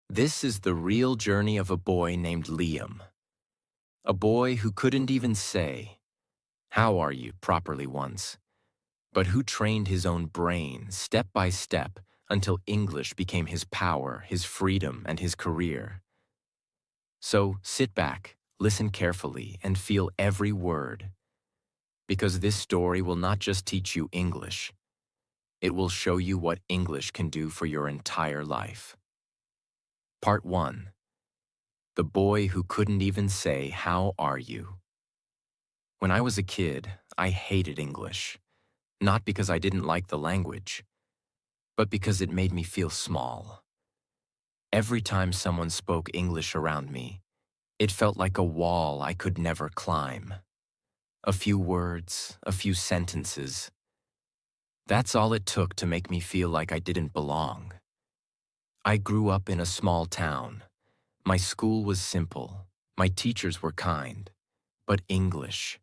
This is the real journey of a boy named Liam. A boy who couldn't even say, "How are you?" properly once, but who trained his own brain step by step until English became his power, his freedom, and his career. So sit back, listen carefully, and feel every word, because this story will not just teach you English, it will show you what English can do for your entire life. Part 1. The boy who couldn't even say, "How are you?" When I was a kid, I hated English, not because I didn't like the language, but because it made me feel small. Every time someone spoke English around me, it felt like a wall I could never climb. A few words, a few sentences. That's all it took to make me feel like I didn't belong. I grew up in a small town. My school was simple. My teachers were kind. But English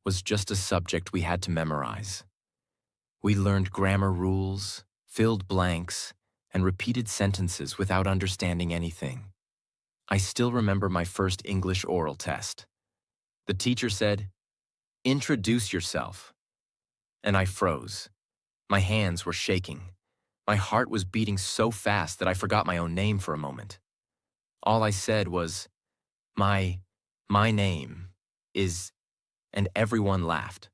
was just a subject we had to memorize. We learned grammar rules, filled blanks, and repeated sentences without understanding anything. I still remember my first English oral test. The teacher said, "Introduce yourself." And I froze. My hands were shaking. My heart was beating so fast that I forgot my own name for a moment. All I said was, my name is, and everyone laughed.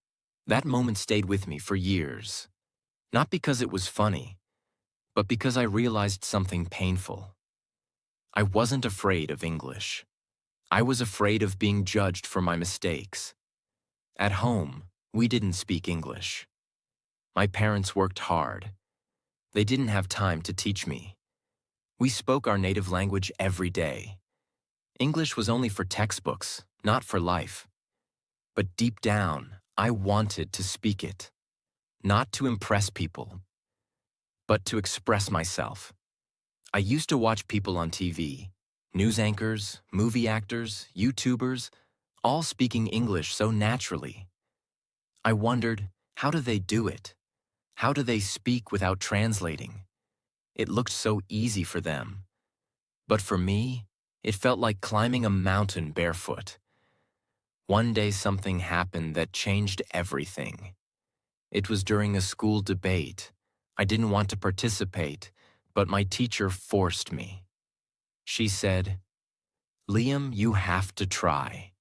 That moment stayed with me for years. Not because it was funny, but because I realized something painful. I wasn't afraid of English. I was afraid of being judged for my mistakes. At home, we didn't speak English. My parents worked hard. They didn't have time to teach me. We spoke our native language every day. English was only for textbooks, not for life. But deep down, I wanted to speak it. Not to impress people, but to express myself. I used to watch people on TV, news anchors, movie actors, YouTubers, all speaking English so naturally. I wondered, how do they do it? How do they speak without translating? It looked so easy for them. But for me, it felt like climbing a mountain barefoot. One day something happened that changed everything. It was during a school debate. I didn't want to participate, but my teacher forced me. She said, "Liam, you have to try.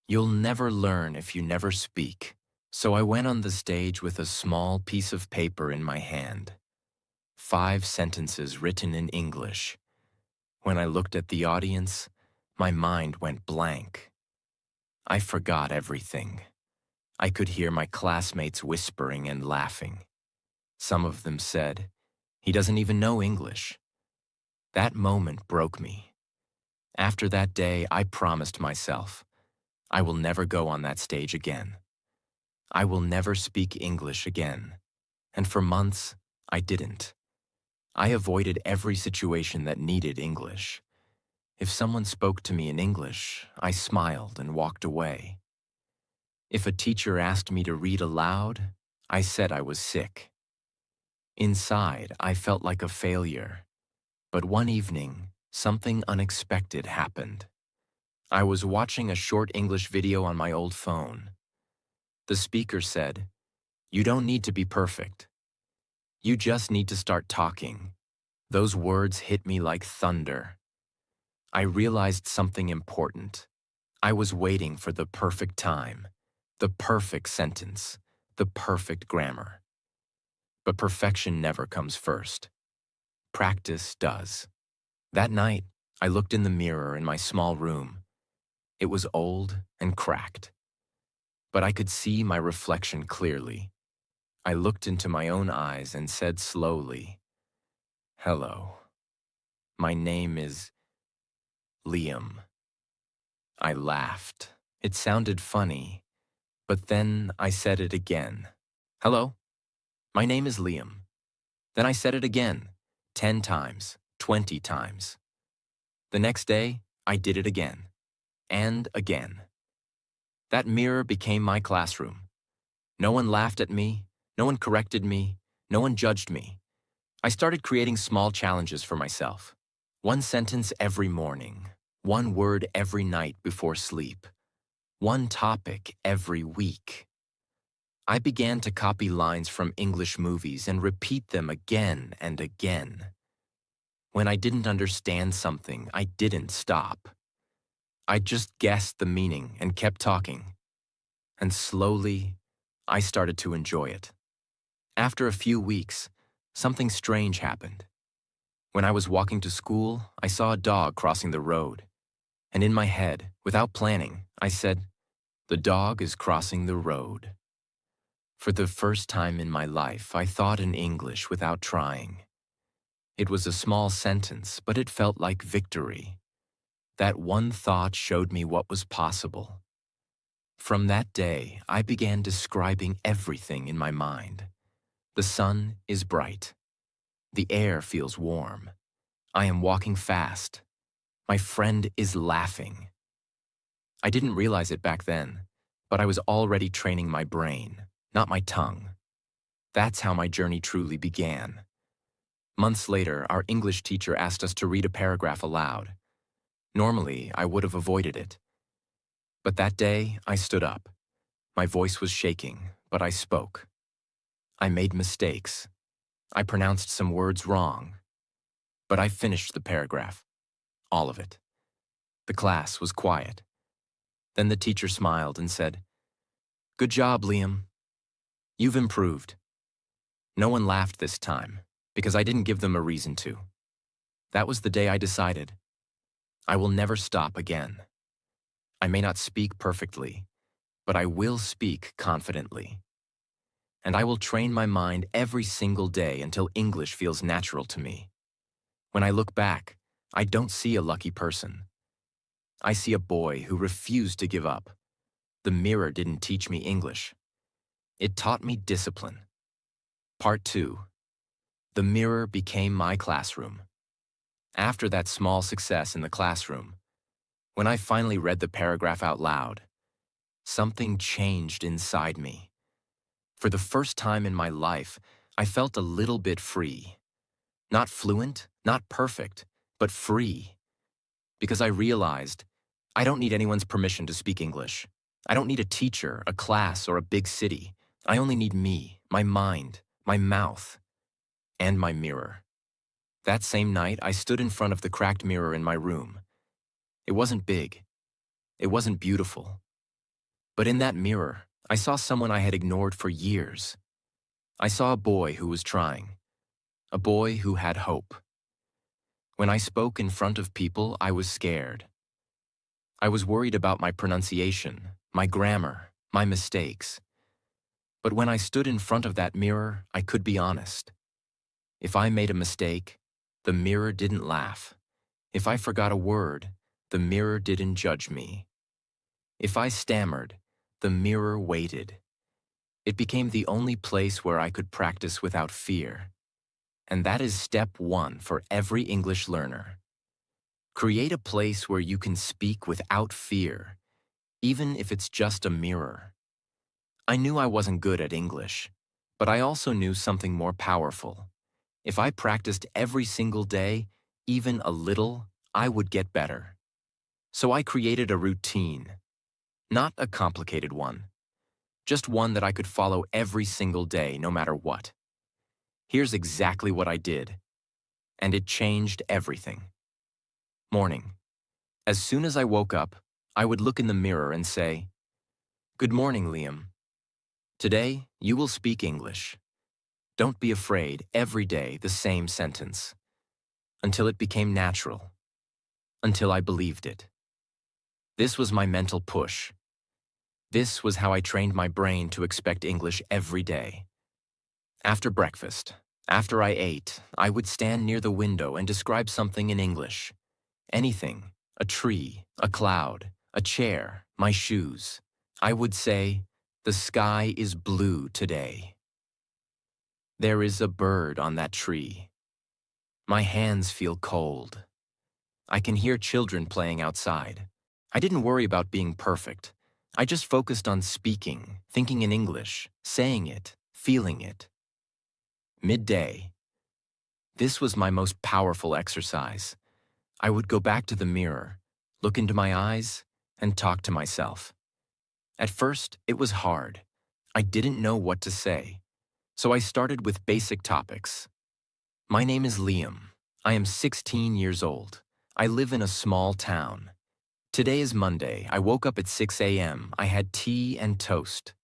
You'll never learn if you never speak." So I went on the stage with a small piece of paper in my hand. 5 sentences written in English. When I looked at the audience, my mind went blank. I forgot everything. I could hear my classmates whispering and laughing. Some of them said, "He doesn't even know English." That moment broke me. After that day, I promised myself, I will never go on that stage again. I will never speak English again. And for months, I didn't. I avoided every situation that needed English. If someone spoke to me in English, I smiled and walked away. If a teacher asked me to read aloud, I said I was sick. Inside, I felt like a failure. But one evening, something unexpected happened. I was watching a short English video on my old phone. The speaker said, "You don't need to be perfect. You just need to start talking." Those words hit me like thunder. I realized something important. I was waiting for the perfect time, the perfect sentence, the perfect grammar. But perfection never comes first. Practice does. That night, I looked in the mirror in my small room. It was old and cracked, but I could see my reflection clearly. I looked into my own eyes and said slowly, "Hello. My name is Liam." I laughed. It sounded funny, but then I said it again. "Hello. My name is Liam." Then I said it again, 10 times, 20 times. The next day, I did it again, and again. That mirror became my classroom. No one laughed at me, no one corrected me, no one judged me. I started creating small challenges for myself. One sentence every morning, one word every night before sleep, one topic every week. I began to copy lines from English movies and repeat them again and again. When I didn't understand something, I didn't stop. I just guessed the meaning and kept talking. And slowly, I started to enjoy it. After a few weeks, something strange happened. When I was walking to school, I saw a dog crossing the road. And in my head, without planning, I said, "The dog is crossing the road." For the first time in my life, I thought in English without trying. It was a small sentence, but it felt like victory. That one thought showed me what was possible. From that day, I began describing everything in my mind. The sun is bright. The air feels warm. I am walking fast. My friend is laughing. I didn't realize it back then, but I was already training my brain, not my tongue. That's how my journey truly began. Months later, our English teacher asked us to read a paragraph aloud. Normally, I would have avoided it. But that day, I stood up. My voice was shaking, but I spoke. I made mistakes. I pronounced some words wrong. But I finished the paragraph. All of it. The class was quiet. Then the teacher smiled and said, "Good job, Liam. You've improved." No one laughed this time, because I didn't give them a reason to. That was the day I decided, I will never stop again. I may not speak perfectly, but I will speak confidently. And I will train my mind every single day until English feels natural to me. When I look back, I don't see a lucky person. I see a boy who refused to give up. The mirror didn't teach me English. It taught me discipline. Part 2. The mirror became my classroom. After that small success in the classroom, when I finally read the paragraph out loud, something changed inside me. For the first time in my life, I felt a little bit free. Not fluent, not perfect, but free. Because I realized I don't need anyone's permission to speak English. I don't need a teacher, a class, or a big city. I only need me, my mind, my mouth, and my mirror. That same night, I stood in front of the cracked mirror in my room. It wasn't big. It wasn't beautiful. But in that mirror, I saw someone I had ignored for years. I saw a boy who was trying. A boy who had hope. When I spoke in front of people, I was scared. I was worried about my pronunciation, my grammar, my mistakes. But when I stood in front of that mirror, I could be honest. If I made a mistake, the mirror didn't laugh. If I forgot a word, the mirror didn't judge me. If I stammered, the mirror waited. It became the only place where I could practice without fear. And that is step 1 for every English learner. Create a place where you can speak without fear, even if it's just a mirror. I knew I wasn't good at English, but I also knew something more powerful. If I practiced every single day, even a little, I would get better. So I created a routine, not a complicated one, just one that I could follow every single day, no matter what. Here's exactly what I did, and it changed everything. Morning. As soon as I woke up, I would look in the mirror and say, "Good morning, Liam. Today, you will speak English. Don't be afraid, every day the same sentence." Until it became natural. Until I believed it. This was my mental push. This was how I trained my brain to expect English every day. After breakfast, after I ate, I would stand near the window and describe something in English. Anything, a tree, a cloud, a chair, my shoes. I would say, "The sky is blue today. There is a bird on that tree. My hands feel cold. I can hear children playing outside." I didn't worry about being perfect. I just focused on speaking, thinking in English, saying it, feeling it. Midday. This was my most powerful exercise. I would go back to the mirror, look into my eyes, and talk to myself. At first, it was hard. I didn't know what to say, so I started with basic topics. My name is Liam. I am 16 years old. I live in a small town. Today is Monday. I woke up at 6 a.m. I had tea and toast.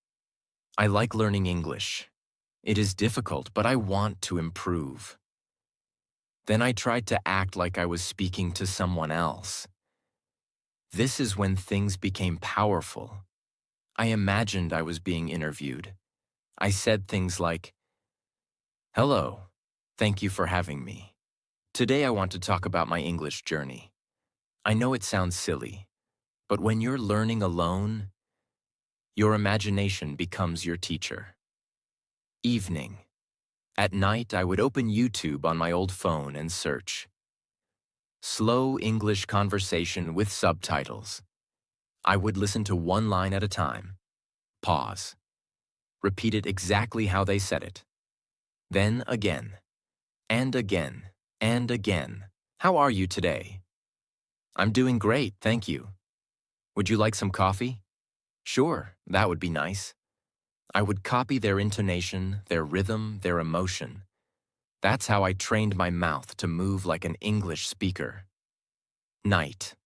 I like learning English. It is difficult, but I want to improve. Then I tried to act like I was speaking to someone else. This is when things became powerful. I imagined I was being interviewed. I said things like, "Hello, thank you for having me. Today I want to talk about my English journey. I know it sounds silly, but when you're learning alone, your imagination becomes your teacher." Evening. At night, I would open YouTube on my old phone and search. Slow English conversation with subtitles. I would listen to one line at a time. Pause. Repeat it exactly how they said it. Then again. And again. And again. How are you today? I'm doing great, thank you. Would you like some coffee? Sure, that would be nice. I would copy their intonation, their rhythm, their emotion. That's how I trained my mouth to move like an English speaker. Night.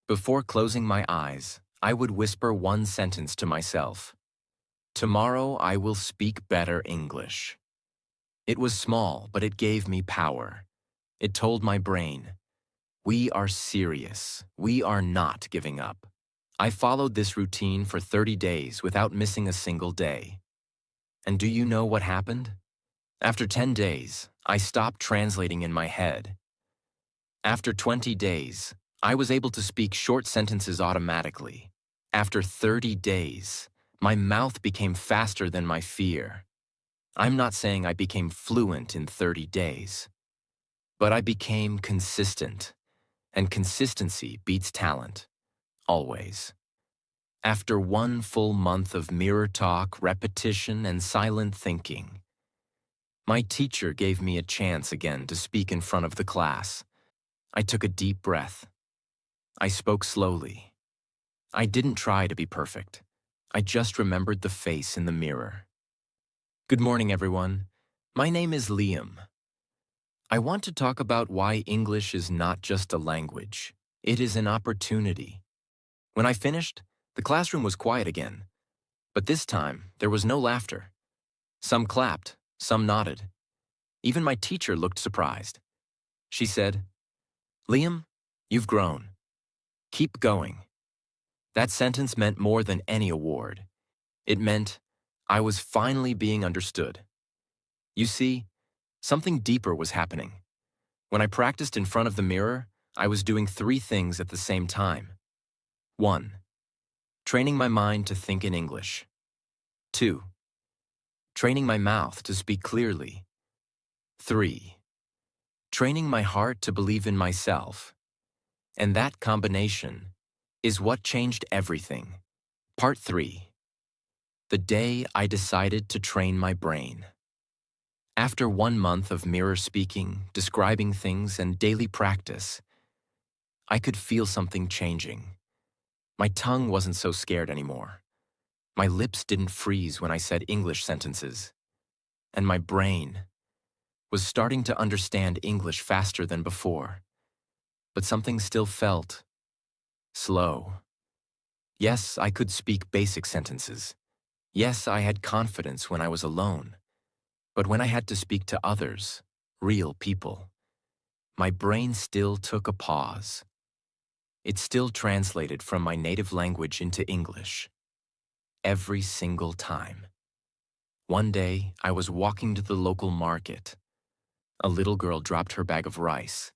Before closing my eyes, I would whisper one sentence to myself. Tomorrow I will speak better English. It was small, but it gave me power. It told my brain, we are serious. We are not giving up. I followed this routine for 30 days without missing a single day. And do you know what happened? After 10 days, I stopped translating in my head. After 20 days, I was able to speak short sentences automatically. After 30 days, my mouth became faster than my fear. I'm not saying I became fluent in 30 days, but I became consistent, and consistency beats talent, always. After one full month of mirror talk, repetition, and silent thinking, my teacher gave me a chance again to speak in front of the class. I took a deep breath. I spoke slowly. I didn't try to be perfect. I just remembered the face in the mirror. Good morning, everyone. My name is Liam. I want to talk about why English is not just a language. It is an opportunity. When I finished, the classroom was quiet again. But this time, there was no laughter. Some clapped, some nodded. Even my teacher looked surprised. She said, "Liam, you've grown. Keep going." That sentence meant more than any award. It meant I was finally being understood. You see, something deeper was happening. When I practiced in front of the mirror, I was doing three things at the same time. 1. Training my mind to think in English. 2. Training my mouth to speak clearly. 3. Training my heart to believe in myself. And that combination is what changed everything. Part 3. The day I decided to train my brain. After 1 month of mirror speaking, describing things, and daily practice, I could feel something changing. My tongue wasn't so scared anymore. My lips didn't freeze when I said English sentences. And my brain was starting to understand English faster than before. But something still felt slow. Yes, I could speak basic sentences. Yes, I had confidence when I was alone. But when I had to speak to others, real people, my brain still took a pause. It still translated from my native language into English. Every single time. One day, I was walking to the local market. A little girl dropped her bag of rice.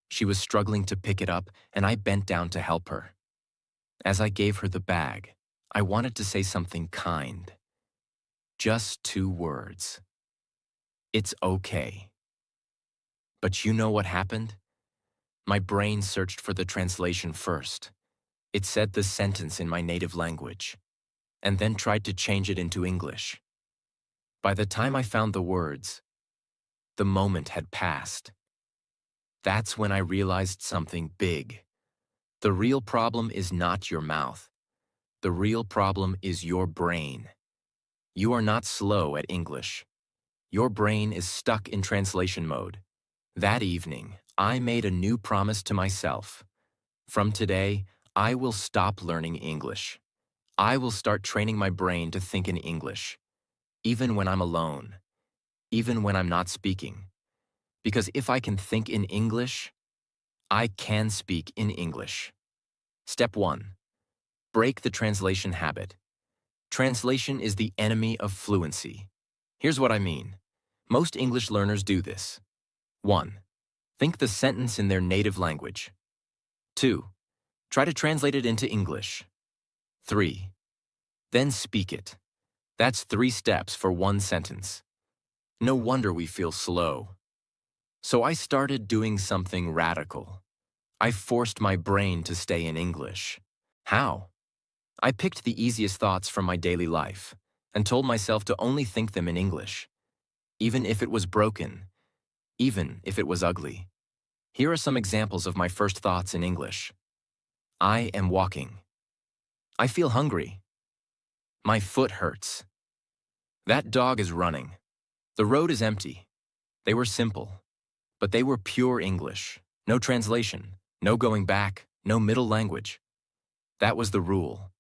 She was struggling to pick it up, and I bent down to help her. As I gave her the bag, I wanted to say something kind. Just 2 words. It's okay. But you know what happened? My brain searched for the translation first. It said the sentence in my native language, and then tried to change it into English. By the time I found the words, the moment had passed. That's when I realized something big. The real problem is not your mouth. The real problem is your brain. You are not slow at English. Your brain is stuck in translation mode. That evening, I made a new promise to myself. From today, I will stop learning English. I will start training my brain to think in English, even when I'm alone, even when I'm not speaking. Because if I can think in English, I can speak in English. Step 1. Break the translation habit. Translation is the enemy of fluency. Here's what I mean. Most English learners do this. 1. Think the sentence in their native language. 2. Try to translate it into English. 3. Then speak it. That's 3 steps for one sentence. No wonder we feel slow. So I started doing something radical. I forced my brain to stay in English. How? I picked the easiest thoughts from my daily life and told myself to only think them in English, even if it was broken, even if it was ugly. Here are some examples of my first thoughts in English. I am walking. I feel hungry. My foot hurts. That dog is running. The road is empty. They were simple, but they were pure English. No translation, no going back, no middle language. That was the rule.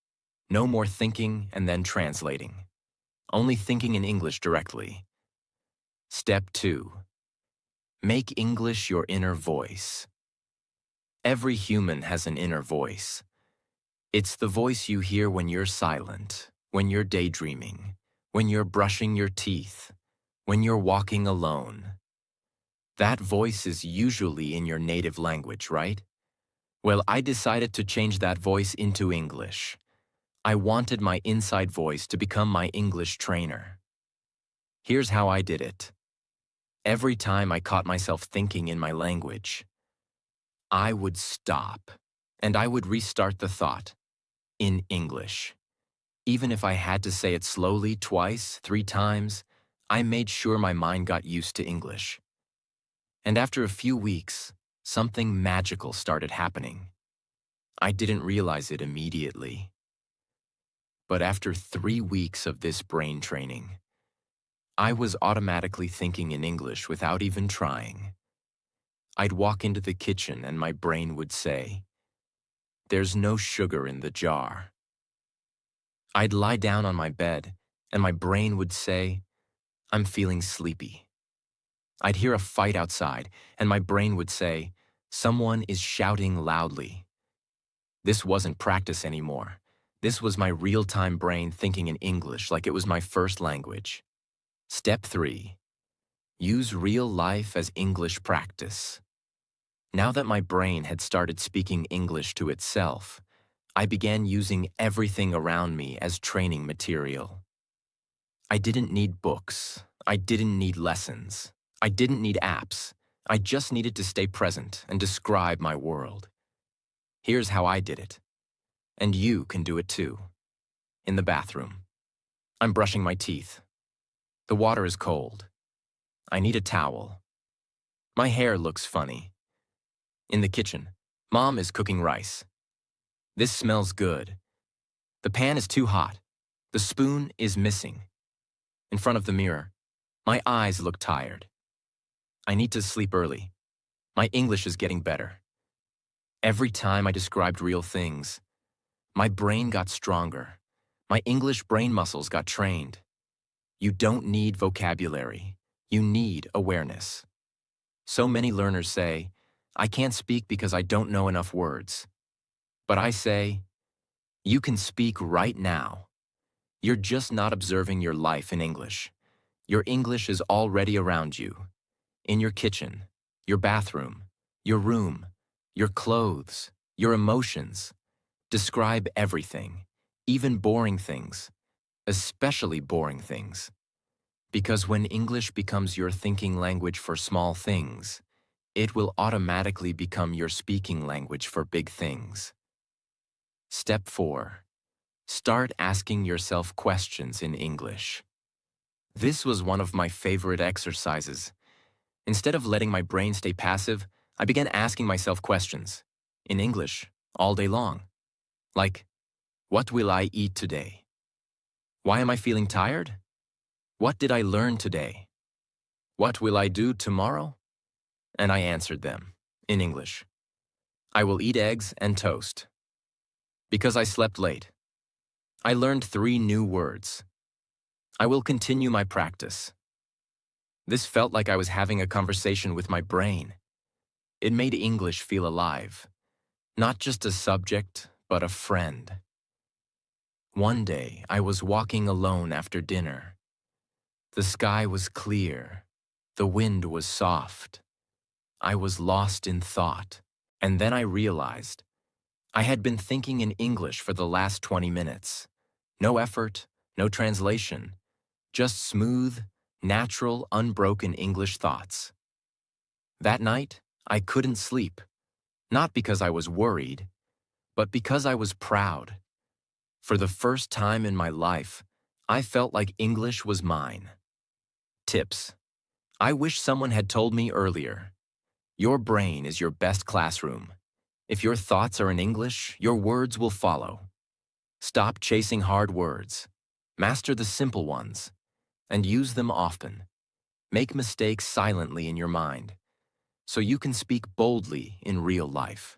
No more thinking and then translating. Only thinking in English directly. Step 2. Make English your inner voice. Every human has an inner voice. It's the voice you hear when you're silent, when you're daydreaming, when you're brushing your teeth, when you're walking alone. That voice is usually in your native language, right? Well, I decided to change that voice into English. I wanted my inside voice to become my English trainer. Here's how I did it. Every time I caught myself thinking in my language, I would stop and I would restart the thought in English. Even if I had to say it slowly twice, 3 times, I made sure my mind got used to English. And after a few weeks, something magical started happening. I didn't realize it immediately. But after 3 weeks of this brain training, I was automatically thinking in English without even trying. I'd walk into the kitchen and my brain would say, "There's no sugar in the jar." I'd lie down on my bed and my brain would say, "I'm feeling sleepy." I'd hear a fight outside and my brain would say, "Someone is shouting loudly." This wasn't practice anymore. This was my real-time brain thinking in English like it was my first language. Step 3. Use real life as English practice. Now that my brain had started speaking English to itself, I began using everything around me as training material. I didn't need books. I didn't need lessons. I didn't need apps. I just needed to stay present and describe my world. Here's how I did it. And you can do it too. In the bathroom. I'm brushing my teeth. The water is cold. I need a towel. My hair looks funny. In the kitchen, Mom is cooking rice. This smells good. The pan is too hot. The spoon is missing. In front of the mirror, my eyes look tired. I need to sleep early. My English is getting better. Every time I described real things, my brain got stronger. My English brain muscles got trained. You don't need vocabulary. You need awareness. So many learners say, "I can't speak because I don't know enough words." But I say, you can speak right now. You're just not observing your life in English. Your English is already around you. In your kitchen, your bathroom, your room, your clothes, your emotions. Describe everything, even boring things, especially boring things. Because when English becomes your thinking language for small things, it will automatically become your speaking language for big things. Step 4. Start asking yourself questions in English. This was one of my favorite exercises. Instead of letting my brain stay passive, I began asking myself questions, in English, all day long. Like, what will I eat today? Why am I feeling tired? What did I learn today? What will I do tomorrow? And I answered them, in English. I will eat eggs and toast. Because I slept late. I learned 3 new words. I will continue my practice. This felt like I was having a conversation with my brain. It made English feel alive. Not just a subject, but a friend. One day, I was walking alone after dinner. The sky was clear. The wind was soft. I was lost in thought. And then I realized I had been thinking in English for the last 20 minutes. No effort, no translation, just smooth, natural, unbroken English thoughts. That night, I couldn't sleep, not because I was worried, but because I was proud. For the first time in my life, I felt like English was mine. Tips. I wish someone had told me earlier. Your brain is your best classroom. If your thoughts are in English, your words will follow. Stop chasing hard words. Master the simple ones. And use them often. Make mistakes silently in your mind, so you can speak boldly in real life.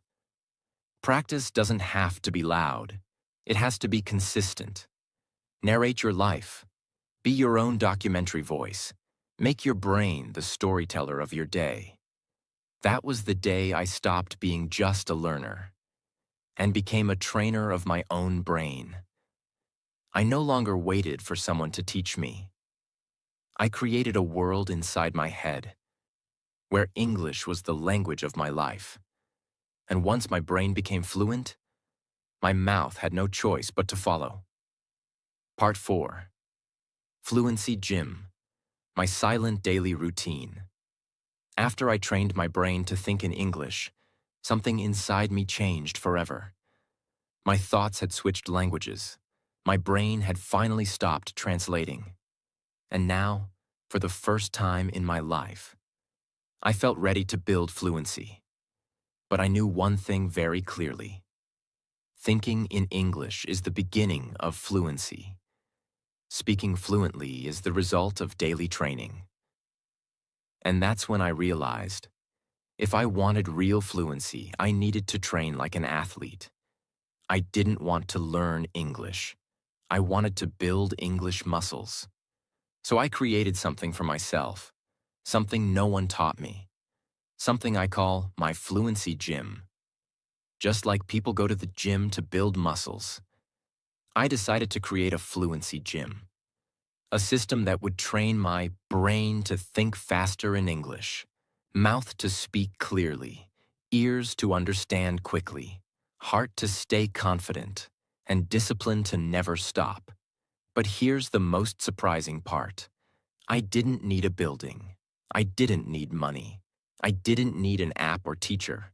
Practice doesn't have to be loud. It has to be consistent. Narrate your life. Be your own documentary voice. Make your brain the storyteller of your day. That was the day I stopped being just a learner and became a trainer of my own brain. I no longer waited for someone to teach me. I created a world inside my head where English was the language of my life. And once my brain became fluent, my mouth had no choice but to follow. Part 4. Fluency Gym, my silent daily routine. After I trained my brain to think in English, something inside me changed forever. My thoughts had switched languages. My brain had finally stopped translating. And now, for the first time in my life, I felt ready to build fluency. But I knew one thing very clearly. Thinking in English is the beginning of fluency. Speaking fluently is the result of daily training. And that's when I realized, if I wanted real fluency, I needed to train like an athlete. I didn't want to learn English. I wanted to build English muscles. So I created something for myself, something no one taught me, something I call my fluency gym. Just like people go to the gym to build muscles, I decided to create a fluency gym. A system that would train my brain to think faster in English, mouth to speak clearly, ears to understand quickly, heart to stay confident, and discipline to never stop. But here's the most surprising part. I didn't need a building. I didn't need money. I didn't need an app or teacher.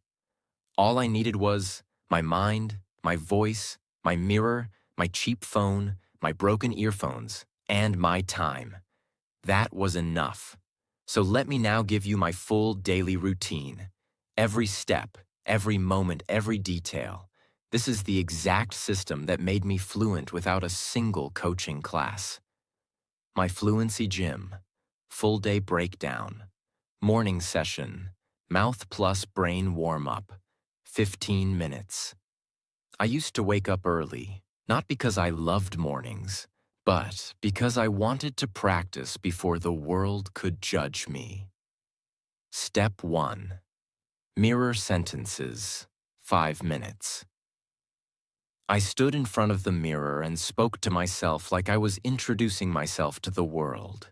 All I needed was my mind, my voice, my mirror, my cheap phone, my broken earphones, and my time. That was enough. So let me now give you my full daily routine. Every step, every moment, every detail. This is the exact system that made me fluent without a single coaching class. My fluency gym, full day breakdown, morning session, mouth plus brain warm-up, 15 minutes. I used to wake up early, not because I loved mornings, but because I wanted to practice before the world could judge me. Step 1. Mirror sentences, 5 minutes. I stood in front of the mirror and spoke to myself like I was introducing myself to the world.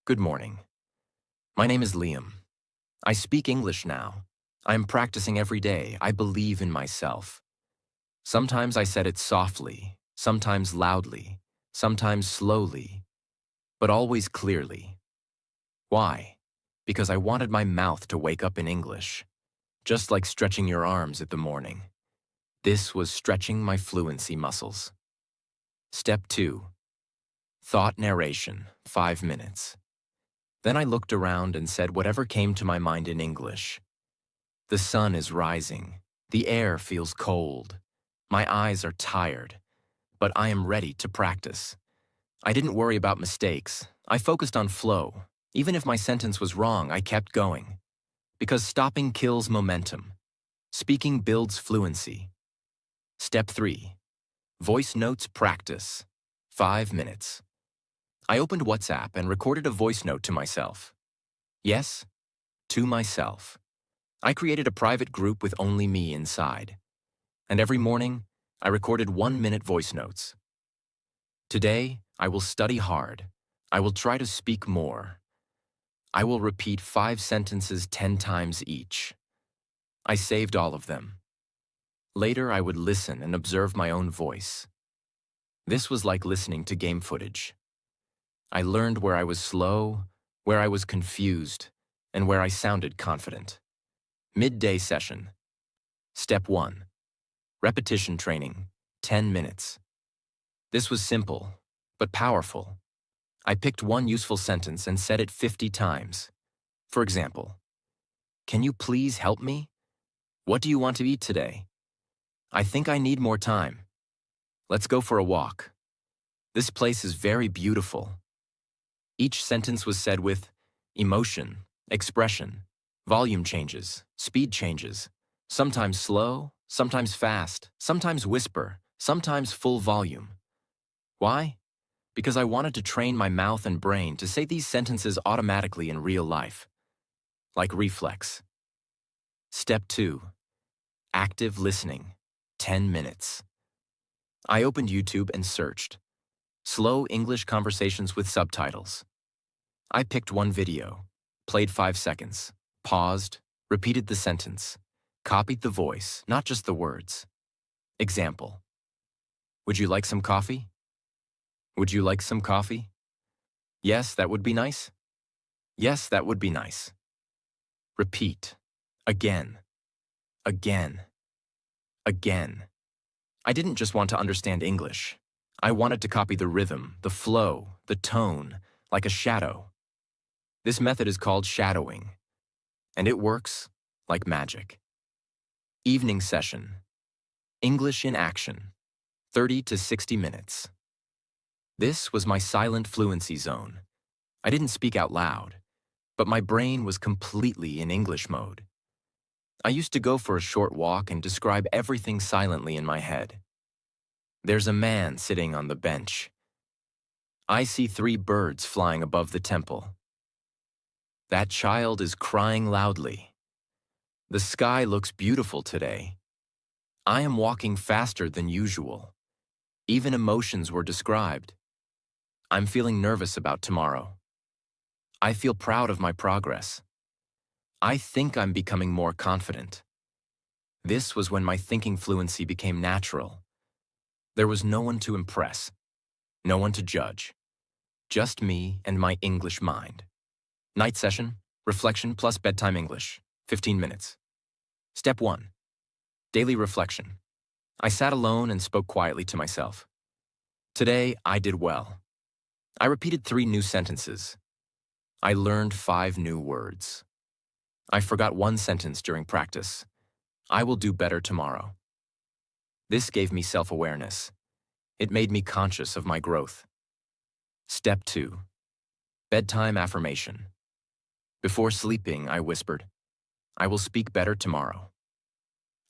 Good morning. My name is Liam. I speak English now. I am practicing every day. I believe in myself. Sometimes I said it softly, sometimes loudly, sometimes slowly, but always clearly. Why? Because I wanted my mouth to wake up in English, just like stretching your arms at the morning. This was stretching my fluency muscles. Step 2. Thought narration, 5 minutes. Then I looked around and said whatever came to my mind in English. The sun is rising. The air feels cold. My eyes are tired, but I am ready to practice. I didn't worry about mistakes. I focused on flow. Even if my sentence was wrong, I kept going. Because stopping kills momentum. Speaking builds fluency. Step 3. Voice notes practice. 5 minutes. I opened WhatsApp and recorded a voice note to myself. Yes, to myself. I created a private group with only me inside. And every morning, I recorded 1-minute voice notes. Today, I will study hard. I will try to speak more. I will repeat 5 sentences 10 times each. I saved all of them. Later, I would listen and observe my own voice. This was like listening to game footage. I learned where I was slow, where I was confused, and where I sounded confident. Midday session. Step 1. Repetition training, 10 minutes. This was simple, but powerful. I picked one useful sentence and said it 50 times. For example, "Can you please help me? What do you want to eat today? I think I need more time. Let's go for a walk. This place is very beautiful." Each sentence was said with emotion, expression, volume changes, speed changes, sometimes slow, sometimes fast, sometimes whisper, sometimes full volume. Why? Because I wanted to train my mouth and brain to say these sentences automatically in real life, like reflex. Step 2. Active listening, 10 minutes. I opened YouTube and searched slow English conversations with subtitles. I picked one video, played 5 seconds, paused, repeated the sentence, copied the voice, not just the words. Example: "Would you like some coffee? Would you like some coffee? Yes, that would be nice. Yes, that would be nice." Repeat. Again. Again. Again. I didn't just want to understand English. I wanted to copy the rhythm, the flow, the tone, like a shadow. This method is called shadowing, and it works like magic. Evening session. English in action. 30 to 60 minutes. This was my silent fluency zone. I didn't speak out loud, but my brain was completely in English mode. I used to go for a short walk and describe everything silently in my head. There's a man sitting on the bench. I see 3 birds flying above the temple. That child is crying loudly. The sky looks beautiful today. I am walking faster than usual. Even emotions were described. I'm feeling nervous about tomorrow. I feel proud of my progress. I think I'm becoming more confident. This was when my thinking fluency became natural. There was no one to impress, no one to judge. Just me and my English mind. Night session, reflection plus bedtime English, 15 minutes. Step 1. Daily reflection. I sat alone and spoke quietly to myself. Today, I did well. I repeated 3 new sentences. I learned 5 new words. I forgot 1 sentence during practice. I will do better tomorrow. This gave me self-awareness. It made me conscious of my growth. Step 2. Bedtime affirmation. Before sleeping, I whispered, "I will speak better tomorrow."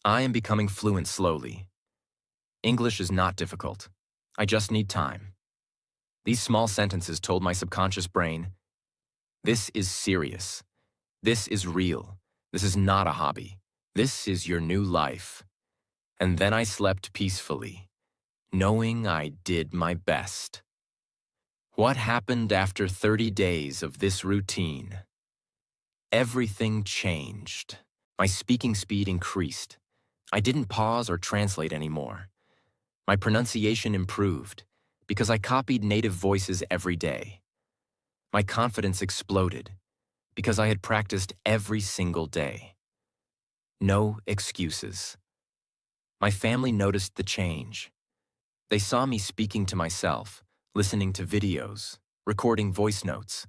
I am becoming fluent slowly. English is not difficult. I just need time. These small sentences told my subconscious brain, this is serious. This is real. This is not a hobby. This is your new life. And then I slept peacefully, knowing I did my best. What happened after 30 days of this routine? Everything changed. My speaking speed increased. I didn't pause or translate anymore. My pronunciation improved because I copied native voices every day. My confidence exploded because I had practiced every single day. No excuses. My family noticed the change. They saw me speaking to myself, listening to videos, recording voice notes.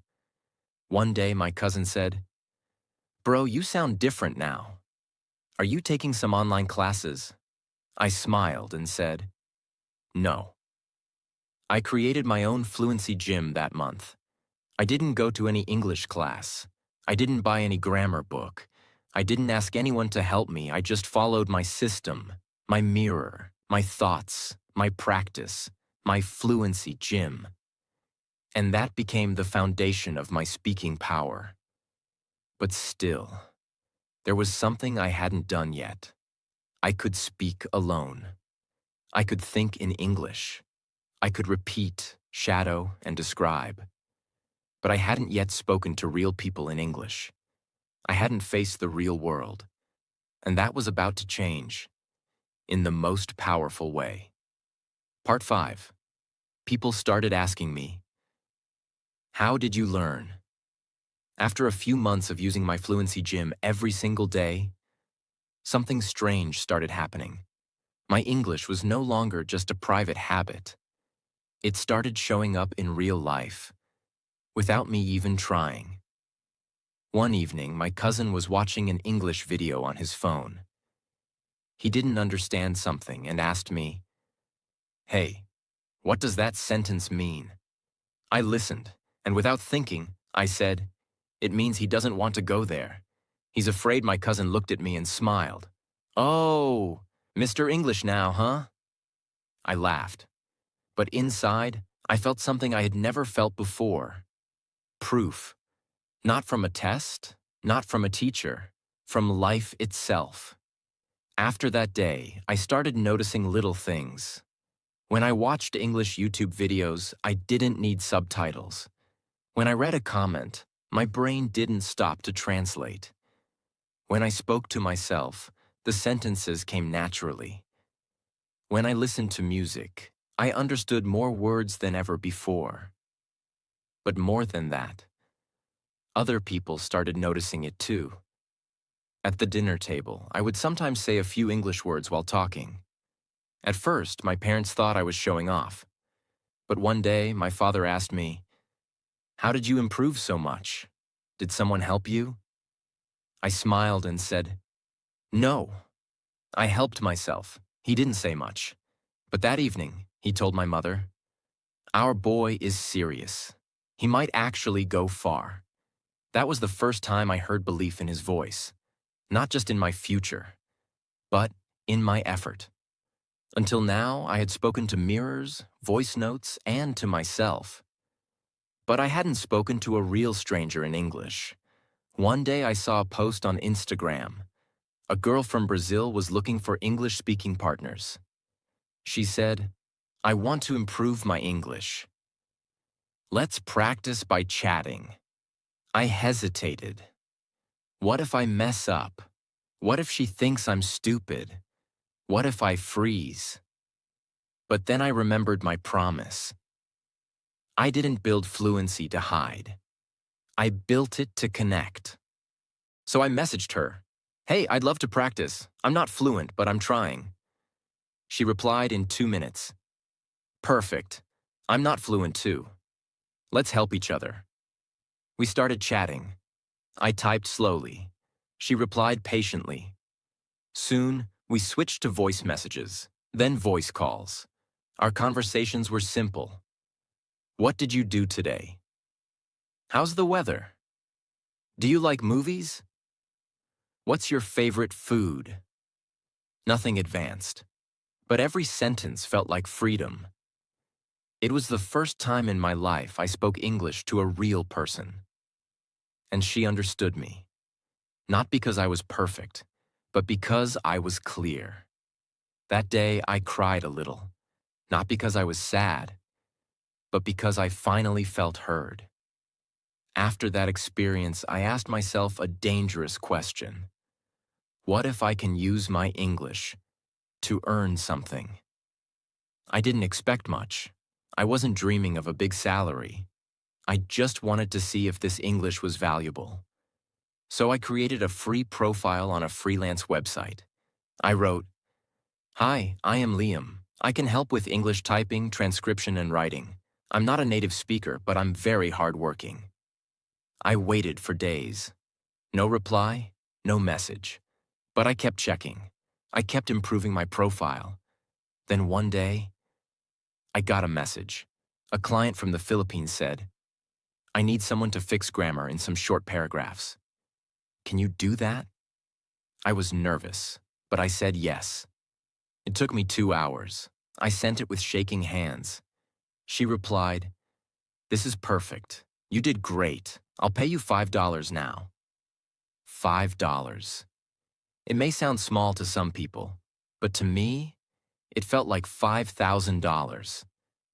One day my cousin said, "Bro, you sound different now." "Are you taking some online classes?" I smiled and said, "No." I created my own Fluency gym that month. I didn't go to any English class. I didn't buy any grammar book. I didn't ask anyone to help me. I just followed my system, my mirror, my thoughts, my practice, my Fluency gym. And that became the foundation of my speaking power. But still, there was something I hadn't done yet. I could speak alone. I could think in English. I could repeat, shadow, and describe. But I hadn't yet spoken to real people in English. I hadn't faced the real world. And that was about to change, in the most powerful way. Part 5. People started asking me, "How did you learn?" After a few months of using my Fluency gym every single day, something strange started happening. My English was no longer just a private habit. It started showing up in real life, without me even trying. One evening, my cousin was watching an English video on his phone. He didn't understand something and asked me, "Hey, what does that sentence mean?" I listened, and without thinking, I said, "It means he doesn't want to go there. He's afraid." My cousin looked at me and smiled. "Oh, Mr. English now, huh?" I laughed. But inside, I felt something I had never felt before. Proof. Not from a test, not from a teacher, from life itself. After that day, I started noticing little things. When I watched English YouTube videos, I didn't need subtitles. When I read a comment, my brain didn't stop to translate. When I spoke to myself, the sentences came naturally. When I listened to music, I understood more words than ever before. But more than that, other people started noticing it too. At the dinner table, I would sometimes say a few English words while talking. At first, my parents thought I was showing off. But one day, my father asked me, "How did you improve so much? Did someone help you?" I smiled and said, "No, I helped myself." He didn't say much. But that evening, he told my mother, "Our boy is serious. He might actually go far." That was the first time I heard belief in his voice, not just in my future, but in my effort. Until now, I had spoken to mirrors, voice notes, and to myself. But I hadn't spoken to a real stranger in English. One day I saw a post on Instagram. A girl from Brazil was looking for English-speaking partners. She said, "I want to improve my English. Let's practice by chatting." I hesitated. What if I mess up? What if she thinks I'm stupid? What if I freeze? But then I remembered my promise. I didn't build Fluency to hide. I built it to connect. So I messaged her, "Hey, I'd love to practice. I'm not fluent, but I'm trying." She replied in 2 minutes. "Perfect. I'm not fluent too. Let's help each other." We started chatting. I typed slowly. She replied patiently. Soon, we switched to voice messages, then voice calls. Our conversations were simple. "What did you do today? How's the weather? Do you like movies? What's your favorite food?" Nothing advanced, but every sentence felt like freedom. It was the first time in my life I spoke English to a real person. And she understood me. Not because I was perfect, but because I was clear. That day, I cried a little, not because I was sad, but because I finally felt heard. After that experience, I asked myself a dangerous question. What if I can use my English to earn something? I didn't expect much. I wasn't dreaming of a big salary. I just wanted to see if this English was valuable. So I created a free profile on a freelance website. I wrote, "Hi, I am Liam. I can help with English typing, transcription, and writing. I'm not a native speaker, but I'm very hardworking." I waited for days. No reply, no message. But I kept checking. I kept improving my profile. Then one day, I got a message. A client from the Philippines said, "I need someone to fix grammar in some short paragraphs. Can you do that?" I was nervous, but I said yes. It took me 2 hours. I sent it with shaking hands. She replied, "This is perfect. You did great. I'll pay you $5 now." $5. It may sound small to some people, but to me, it felt like $5,000.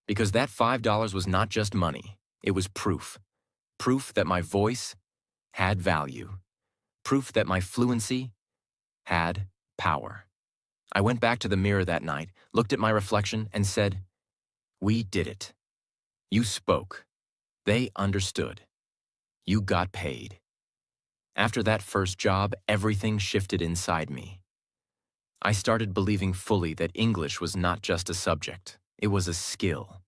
Because that $5 was not just money, it was proof. Proof that my voice had value. Proof that my fluency had power. I went back to the mirror that night, looked at my reflection, and said, "We did it. You spoke. They understood. You got paid." After that first job, everything shifted inside me. I started believing fully that English was not just a subject, it was a skill.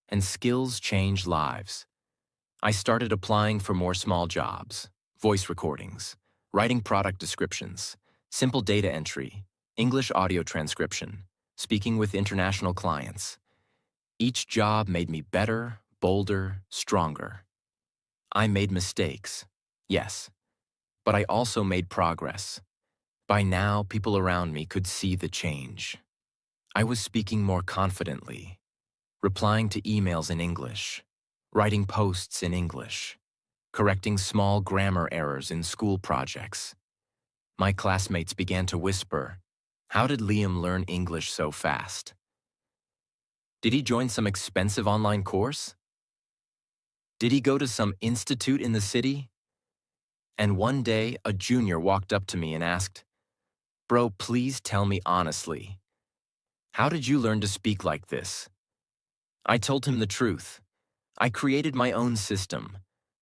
And skills change lives. I started applying for more small jobs, voice recordings, writing product descriptions, simple data entry, English audio transcription, speaking with international clients. Each job made me better, bolder, stronger. I made mistakes, yes, but I also made progress. By now, people around me could see the change. I was speaking more confidently, replying to emails in English, writing posts in English, correcting small grammar errors in school projects. My classmates began to whisper, "How did Liam learn English so fast? Did he join some expensive online course? Did he go to some institute in the city?" And one day, a junior walked up to me and asked, "Bro, please tell me honestly, how did you learn to speak like this?" I told him the truth. I created my own system.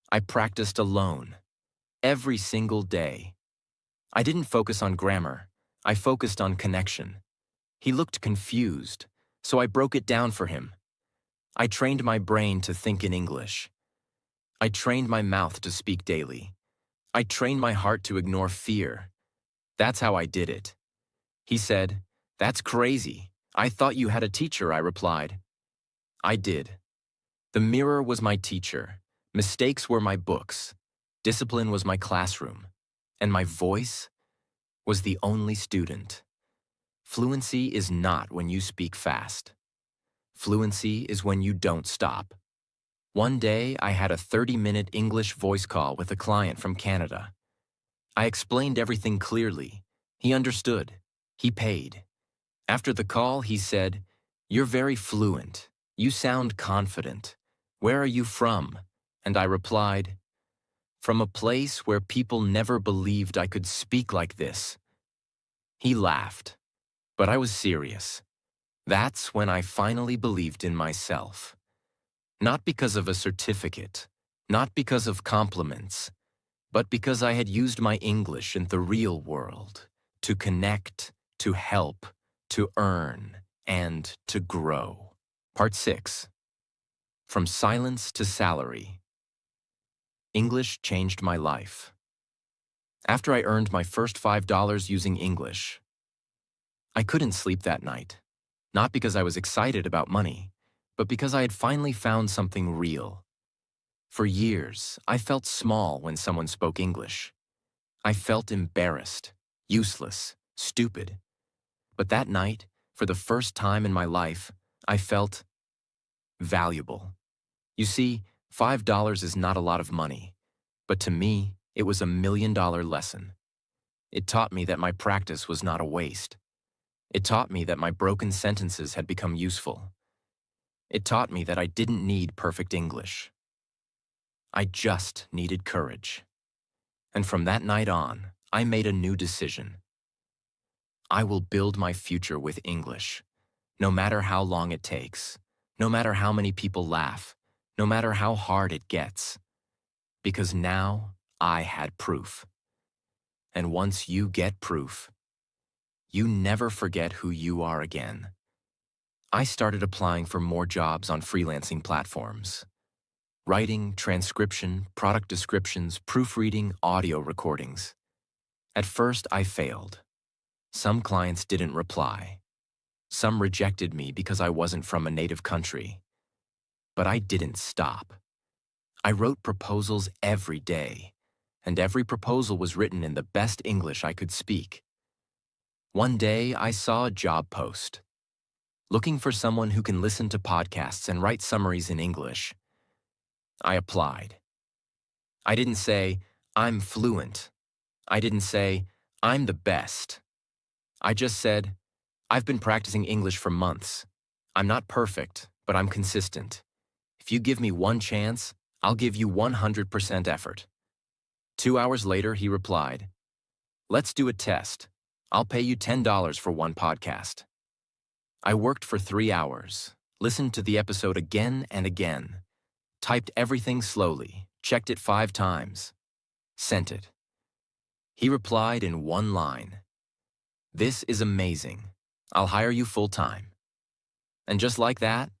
I practiced alone, every single day. I didn't focus on grammar. I focused on connection. He looked confused, so I broke it down for him. I trained my brain to think in English. I trained my mouth to speak daily. I trained my heart to ignore fear. That's how I did it. He said, "That's crazy. I thought you had a teacher," I replied. I did. The mirror was my teacher. Mistakes were my books. Discipline was my classroom. And my voice was the only student. Fluency is not when you speak fast. Fluency is when you don't stop. One day, I had a 30-minute English voice call with a client from Canada. I explained everything clearly. He understood. He paid. After the call, he said, "You're very fluent. You sound confident. Where are you from?" And I replied, "From a place where people never believed I could speak like this." He laughed, but I was serious. That's when I finally believed in myself. Not because of a certificate, not because of compliments, but because I had used my English in the real world to connect, to help, to earn, and to grow. Part 6. From Silence to Salary. English changed my life. After I earned my first $5 using English, I couldn't sleep that night. Not because I was excited about money, but because I had finally found something real. For years, I felt small when someone spoke English. I felt embarrassed, useless, stupid. But that night, for the first time in my life, I felt valuable. You see, $5 is not a lot of money, but to me, it was $1,000,000 lesson. It taught me that my practice was not a waste. It taught me that my broken sentences had become useful. It taught me that I didn't need perfect English. I just needed courage. And from that night on, I made a new decision. I will build my future with English, no matter how long it takes, no matter how many people laugh, no matter how hard it gets. Because now I had proof. And once you get proof, you never forget who you are again. I started applying for more jobs on freelancing platforms. Writing, transcription, product descriptions, proofreading, audio recordings. At first, I failed. Some clients didn't reply. Some rejected me because I wasn't from a native country. But I didn't stop. I wrote proposals every day, and every proposal was written in the best English I could speak. One day, I saw a job post, looking for someone who can listen to podcasts and write summaries in English. I applied. I didn't say, "I'm fluent." I didn't say, "I'm the best." I just said, "I've been practicing English for months. I'm not perfect, but I'm consistent. If you give me one chance, I'll give you 100% effort." 2 hours later, he replied, "Let's do a test. I'll pay you $10 for one podcast." I worked for 3 hours, listened to the episode again and again, typed everything slowly, checked it 5 times, sent it. He replied in one line, "This is amazing. I'll hire you full-time." And just like that,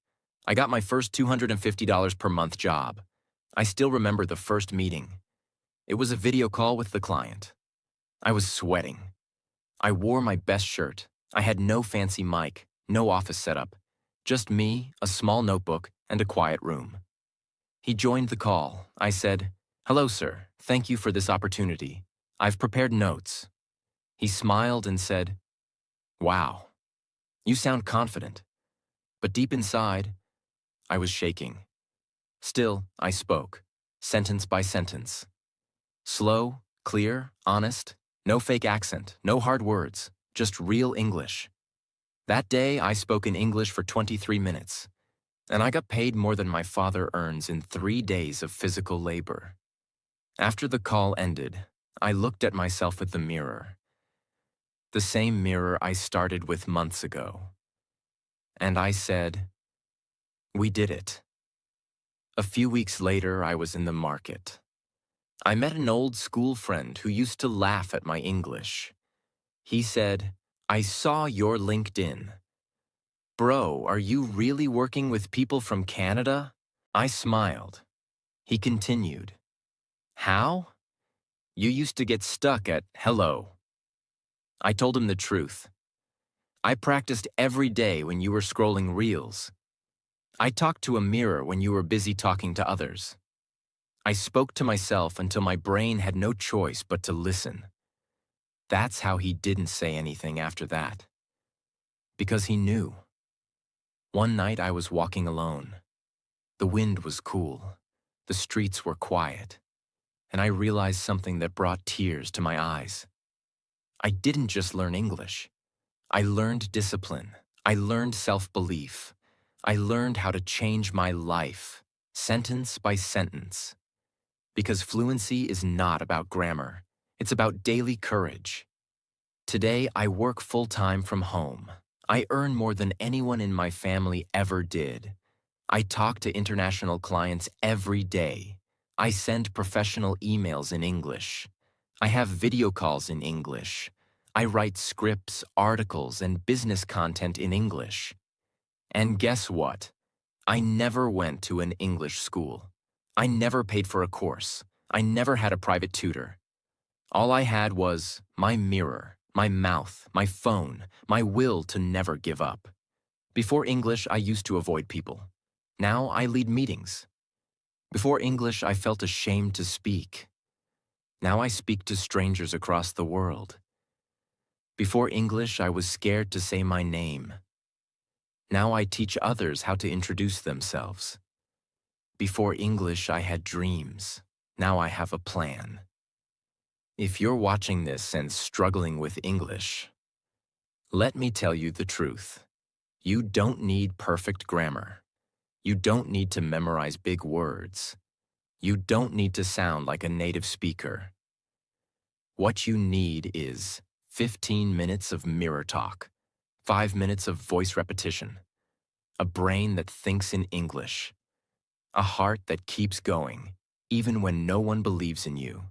I got my first $250 per month job. I still remember the first meeting. It was a video call with the client. I was sweating. I wore my best shirt. I had no fancy mic, no office setup. Just me, a small notebook, and a quiet room. He joined the call. I said, "Hello, sir. Thank you for this opportunity. I've prepared notes." He smiled and said, "Wow, you sound confident." But deep inside, I was shaking. Still, I spoke, sentence by sentence. Slow, clear, honest, no fake accent, no hard words, just real English. That day, I spoke in English for 23 minutes, and I got paid more than my father earns in 3 days of physical labor. After the call ended, I looked at myself at the mirror, the same mirror I started with months ago. And I said, "We did it." A few weeks later, I was in the market. I met an old school friend who used to laugh at my English. He said, "I saw your LinkedIn. Bro, are you really working with people from Canada?" I smiled. He continued, "How? You used to get stuck at hello." I told him the truth. I practiced every day when you were scrolling reels. I talked to a mirror when you were busy talking to others. I spoke to myself until my brain had no choice but to listen. That's how he didn't say anything after that. Because he knew. One night I was walking alone. The wind was cool. The streets were quiet. And I realized something that brought tears to my eyes. I didn't just learn English. I learned discipline. I learned self-belief. I learned how to change my life, sentence by sentence. Because fluency is not about grammar. It's about daily courage. Today, I work full-time from home. I earn more than anyone in my family ever did. I talk to international clients every day. I send professional emails in English. I have video calls in English. I write scripts, articles, and business content in English. And guess what? I never went to an English school. I never paid for a course. I never had a private tutor. All I had was my mirror, my mouth, my phone, my will to never give up. Before English, I used to avoid people. Now I lead meetings. Before English, I felt ashamed to speak. Now I speak to strangers across the world. Before English, I was scared to say my name. Now I teach others how to introduce themselves. Before English, I had dreams. Now I have a plan. If you're watching this and struggling with English, let me tell you the truth. You don't need perfect grammar. You don't need to memorize big words. You don't need to sound like a native speaker. What you need is 15 minutes of mirror talk, 5 minutes of voice repetition, a brain that thinks in English, a heart that keeps going, even when no one believes in you.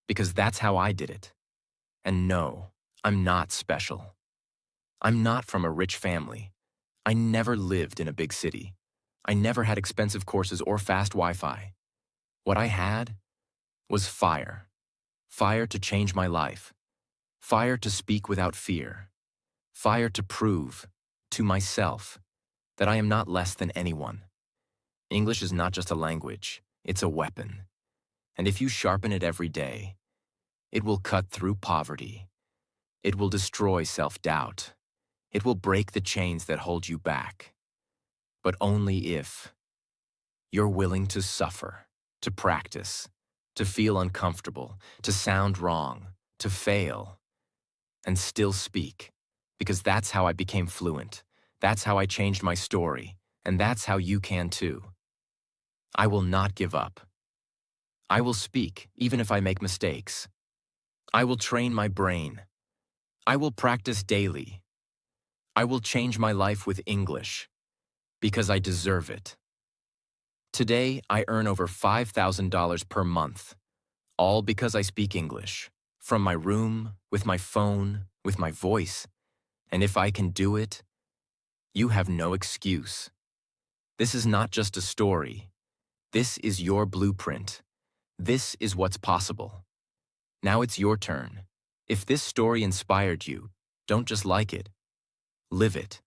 Because that's how I did it. And no, I'm not special. I'm not from a rich family. I never lived in a big city. I never had expensive courses or fast Wi-Fi. What I had was fire. Fire to change my life. Fire to speak without fear. Fire to prove, to myself, that I am not less than anyone. English is not just a language, it's a weapon. And if you sharpen it every day, it will cut through poverty. It will destroy self-doubt. It will break the chains that hold you back. But only if you're willing to suffer, to practice, to feel uncomfortable, to sound wrong, to fail, and still speak. Because that's how I became fluent. That's how I changed my story. And that's how you can too. I will not give up. I will speak, even if I make mistakes. I will train my brain. I will practice daily. I will change my life with English, because I deserve it. Today, I earn over $5,000 per month, all because I speak English, from my room, with my phone, with my voice. And if I can do it, you have no excuse. This is not just a story. This is your blueprint. This is what's possible. Now it's your turn. If this story inspired you, don't just like it, live it.